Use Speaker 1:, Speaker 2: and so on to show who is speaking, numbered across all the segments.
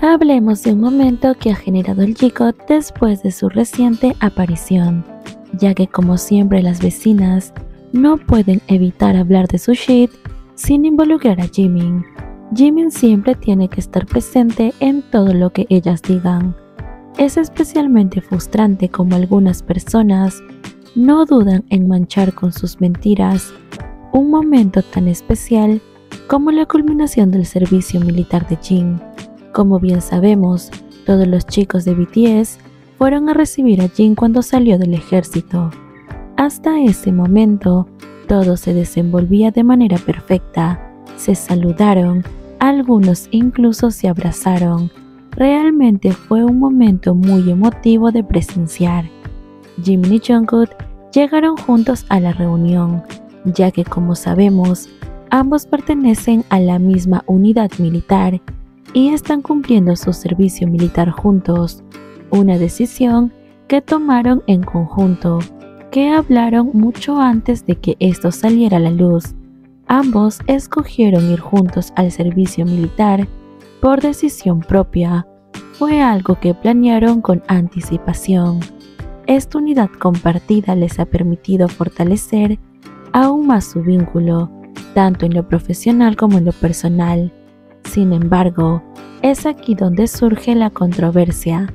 Speaker 1: Hablemos de un momento que ha generado el G-Code después de su reciente aparición, ya que como siempre las vecinas no pueden evitar hablar de su shit sin involucrar a Jimin. Jimin siempre tiene que estar presente en todo lo que ellas digan. Es especialmente frustrante como algunas personas no dudan en manchar con sus mentiras un momento tan especial como la culminación del servicio militar de Jin. Como bien sabemos, todos los chicos de BTS fueron a recibir a Jin cuando salió del ejército. Hasta ese momento, todo se desenvolvía de manera perfecta. Se saludaron, algunos incluso se abrazaron. Realmente fue un momento muy emotivo de presenciar. Jimin y Jungkook llegaron juntos a la reunión, ya que como sabemos, ambos pertenecen a la misma unidad militar y están cumpliendo su servicio militar juntos, una decisión que tomaron en conjunto, que hablaron mucho antes de que esto saliera a la luz. Ambos escogieron ir juntos al servicio militar por decisión propia. Fue algo que planearon con anticipación. Esta unidad compartida les ha permitido fortalecer aún más su vínculo, tanto en lo profesional como en lo personal. Sin embargo, es aquí donde surge la controversia.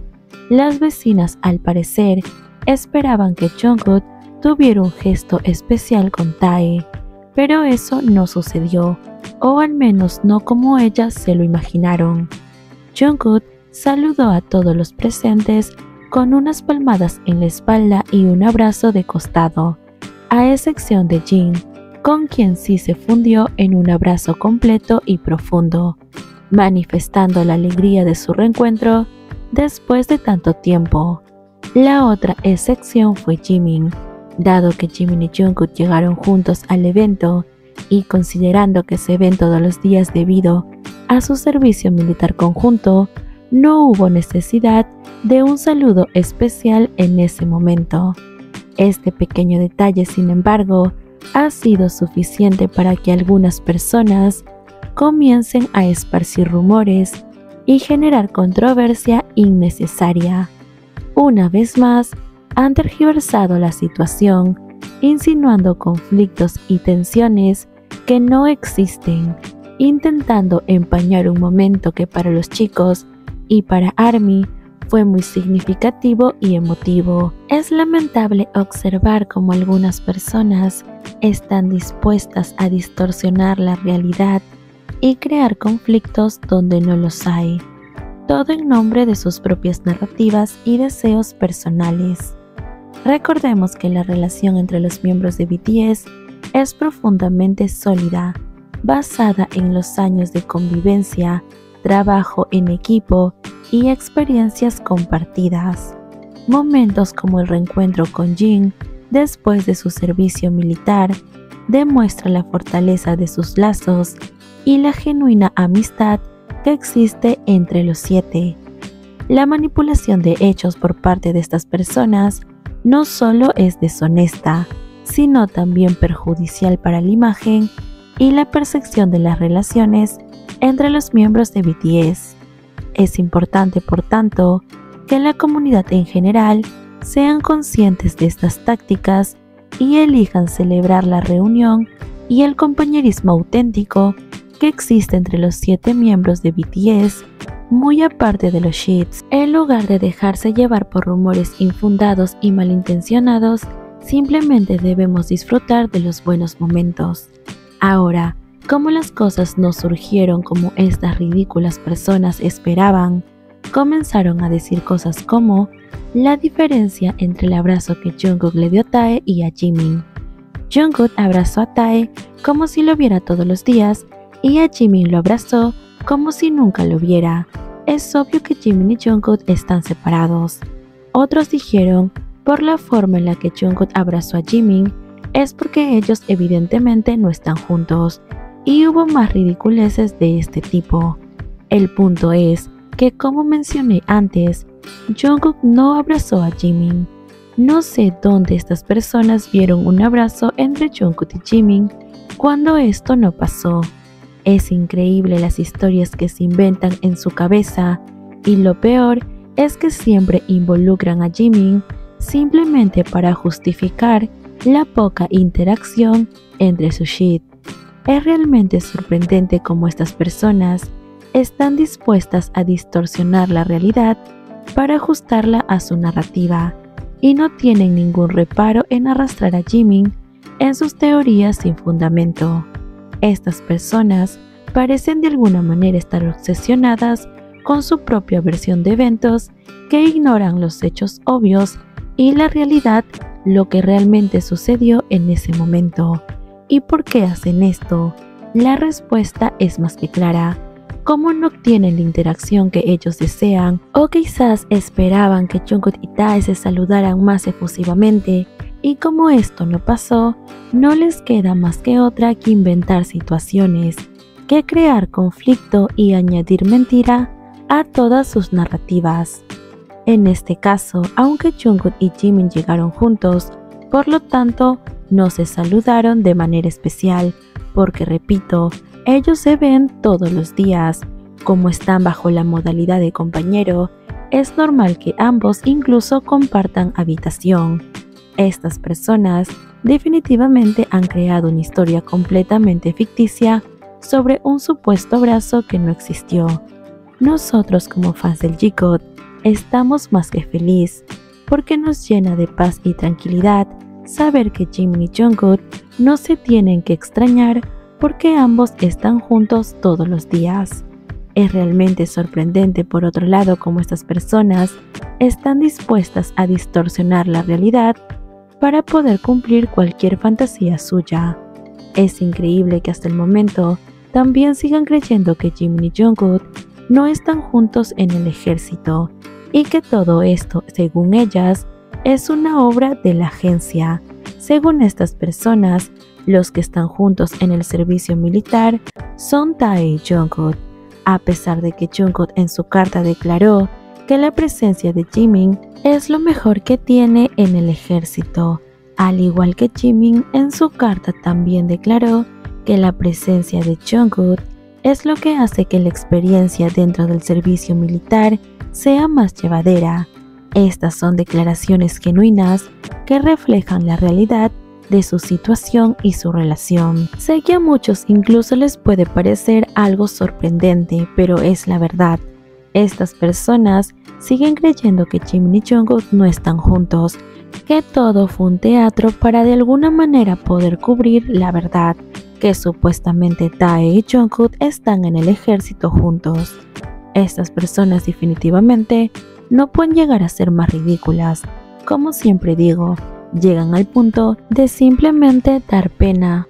Speaker 1: Las vecinas, al parecer, esperaban que Jungkook tuviera un gesto especial con Tae, pero eso no sucedió, o al menos no como ellas se lo imaginaron. Jungkook saludó a todos los presentes con unas palmadas en la espalda y un abrazo de costado, a excepción de Jin, con quien sí se fundió en un abrazo completo y profundo, manifestando la alegría de su reencuentro después de tanto tiempo. La otra excepción fue Jimin. Dado que Jimin y Jungkook llegaron juntos al evento y considerando que se ven todos los días debido a su servicio militar conjunto, no hubo necesidad de un saludo especial en ese momento. Este pequeño detalle, sin embargo, ha sido suficiente para que algunas personas comiencen a esparcir rumores y generar controversia innecesaria. Una vez más, han tergiversado la situación, insinuando conflictos y tensiones que no existen, intentando empañar un momento que para los chicos y para ARMY fue muy significativo y emotivo. Es lamentable observar cómo algunas personas están dispuestas a distorsionar la realidad y crear conflictos donde no los hay, todo en nombre de sus propias narrativas y deseos personales. Recordemos que la relación entre los miembros de BTS es profundamente sólida, basada en los años de convivencia, trabajo en equipo y experiencias compartidas. Momentos como el reencuentro con Jin después de su servicio militar demuestra la fortaleza de sus lazos y la genuina amistad que existe entre los 7. La manipulación de hechos por parte de estas personas no solo es deshonesta, sino también perjudicial para la imagen y la percepción de las relaciones entre los miembros de BTS. Es importante, por tanto, que la comunidad en general sean conscientes de estas tácticas y elijan celebrar la reunión y el compañerismo auténtico que existe entre los 7 miembros de BTS, muy aparte de los shits. En lugar de dejarse llevar por rumores infundados y malintencionados, simplemente debemos disfrutar de los buenos momentos. Ahora, como las cosas no surgieron como estas ridículas personas esperaban, comenzaron a decir cosas como la diferencia entre el abrazo que Jungkook le dio a Tae y a Jimin. Jungkook abrazó a Tae como si lo viera todos los días y a Jimin lo abrazó como si nunca lo viera. Es obvio que Jimin y Jungkook están separados. Otros dijeron, por la forma en la que Jungkook abrazó a Jimin, es porque ellos evidentemente no están juntos. Y hubo más ridiculeces de este tipo. El punto es que, como mencioné antes, Jungkook no abrazó a Jimin. No sé dónde estas personas vieron un abrazo entre Jungkook y Jimin cuando esto no pasó. Es increíble las historias que se inventan en su cabeza Y lo peor es que siempre involucran a Jimin simplemente para justificar la poca interacción entre su ship. Es realmente sorprendente cómo estas personas están dispuestas a distorsionar la realidad para ajustarla a su narrativa y no tienen ningún reparo en arrastrar a Jimin en sus teorías sin fundamento. Estas personas parecen de alguna manera estar obsesionadas con su propia versión de eventos que ignoran los hechos obvios y la realidad, lo que realmente sucedió en ese momento. ¿Y por qué hacen esto? La respuesta es más que clara. Como no tienen la interacción que ellos desean, o quizás esperaban que Jungkook y Tae se saludaran más efusivamente, y como esto no pasó, no les queda más que otra que inventar situaciones, que crear conflicto y añadir mentira a todas sus narrativas. En este caso, aunque Jungkook y Jimin llegaron juntos, por lo tanto, no se saludaron de manera especial, porque repito, ellos se ven todos los días. Como están bajo la modalidad de compañero, es normal que ambos incluso compartan habitación. Estas personas definitivamente han creado una historia completamente ficticia sobre un supuesto abrazo que no existió. Nosotros como fans del G-God estamos más que felices porque nos llena de paz y tranquilidad saber que Jimin y Jungkook no se tienen que extrañar porque ambos están juntos todos los días. Es realmente sorprendente por otro lado cómo estas personas están dispuestas a distorsionar la realidad para poder cumplir cualquier fantasía suya. Es increíble que hasta el momento también sigan creyendo que Jimin y Jungkook no están juntos en el ejército y que todo esto, según ellas, es una obra de la agencia. Según estas personas, los que están juntos en el servicio militar son Tae y Jungkook, a pesar de que Jungkook en su carta declaró que la presencia de Jimin es lo mejor que tiene en el ejército, al igual que Jimin en su carta también declaró que la presencia de Jungkook es lo que hace que la experiencia dentro del servicio militar sea más llevadera. Estas son declaraciones genuinas que reflejan la realidad de su situación y su relación. Sé que a muchos incluso les puede parecer algo sorprendente, pero es la verdad. Estas personas siguen creyendo que Jimin y Jungkook no están juntos, que todo fue un teatro para de alguna manera poder cubrir la verdad, que supuestamente Tae y Jungkook están en el ejército juntos. Estas personas definitivamente no pueden llegar a ser más ridículas. Como siempre digo, llegan al punto de simplemente dar pena.